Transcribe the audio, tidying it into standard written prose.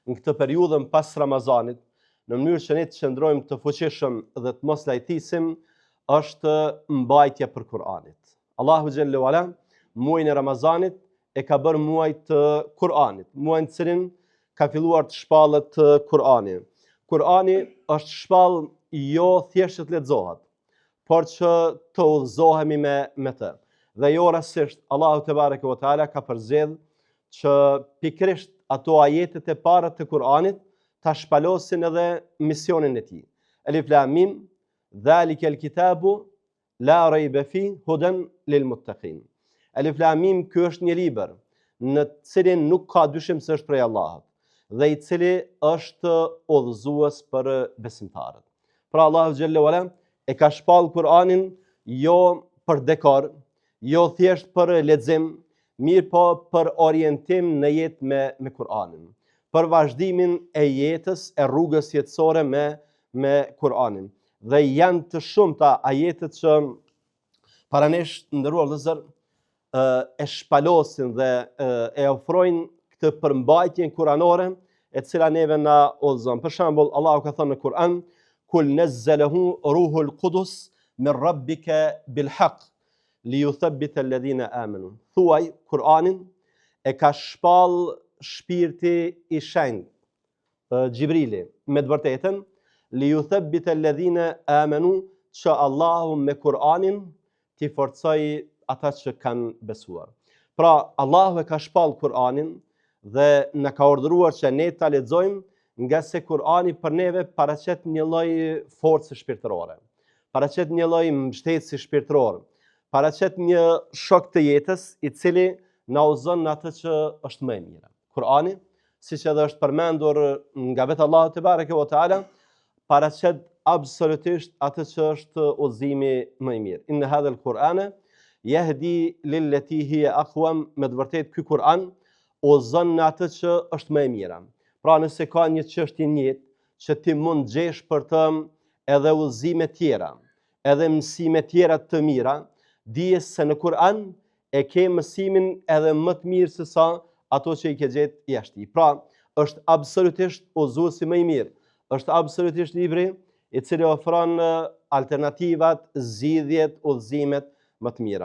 në këtë periudhën pas Ramazanit, në mënyrë që ne të qëndrojmë të fuqishëm dhe të mos lajtisim, është mbajtja për Kur'anit. Allahu xhallahu ala muajin e Ramazanit e ka bërë muaj të Kur'anit, muajin në cilin ka filluar të shpallet Kur'ani. Kur'ani është shpall jo thjesht të lexohet, por që të udhëzohemi me të. Dhe jo rastisht Allahu te bareke ve teala ka përzgjedhur që pikërisht ato ajetet e para të Kur'anit ta shpalosin edhe misionin e tij. Alif Lam Mim, Dhalika al-kitabu la rayba fihi hudan lil muttaqin. Alif Lam Mim, ky është një libër në cilin nuk ka dyshim se është prej Allahut dhe i cili është udhëzues për besimtarët. Pra Allahu xhallahu ala e ka shpall Kur'anin jo për dekor, jo thjesht për lexim, mirë po për orientim në jetë me Kur'anin, për vazhdimin e jetës, e rrugës jetësore me Kur'anin. Dhe janë të shumta ajetet që para nesh, nderuar vëllezër, e shpalosin dhe e ofrojnë këtë përmbajtjen kuranore, e cila neve na udhëzon. Për shembull, Allahu ka thënë në Kur'an: "Kul nazzalahu ruhul qudus min rabbika bil haqq liyuthabbita alladhina amanu." Thuaj, Kur'anin e ka shpall shpirti i shenjtë, Xhibrili, me të vërtetën, liyuthabbita alladhina amanu, që Allahu me Kur'anin t'i forcoj ata që kanë besuar. Pra, Allahu e ka shpall Kur'anin dhe na ka urdhëruar që ne ta lexojmë, nga se Kur'ani për neve paraqet një lloj force shpirtërore, paraqet një lloj mbështetësi shpirtëror, paraqet një shok të jetës i cili na udhëzon në atë që është më e mira. Kur'ani, siç edhe është përmendur nga vetë Allahu te bareke ve teala, paraqet absolutisht atë që është udhëzimi më i mirë. Inna hadha al-Qur'ana yahdi lillati hiya aqwam, me të vërtetë ky Kur'an udhëzon në atë që është më e mira. Pra nëse ka një çështje në jetë që ti mund gjesh për të edhe udhëzime tjera, edhe mësime tjera të mira, dije se në Kur'an e ke mësimin edhe më të mirë se sa ato që i ke gjetë jashtë. Pra, është absolutisht udhëzuesi më i mirë, është absolutisht libri i cili ofron alternativat, zgjidhjet, udhëzimet më të mira.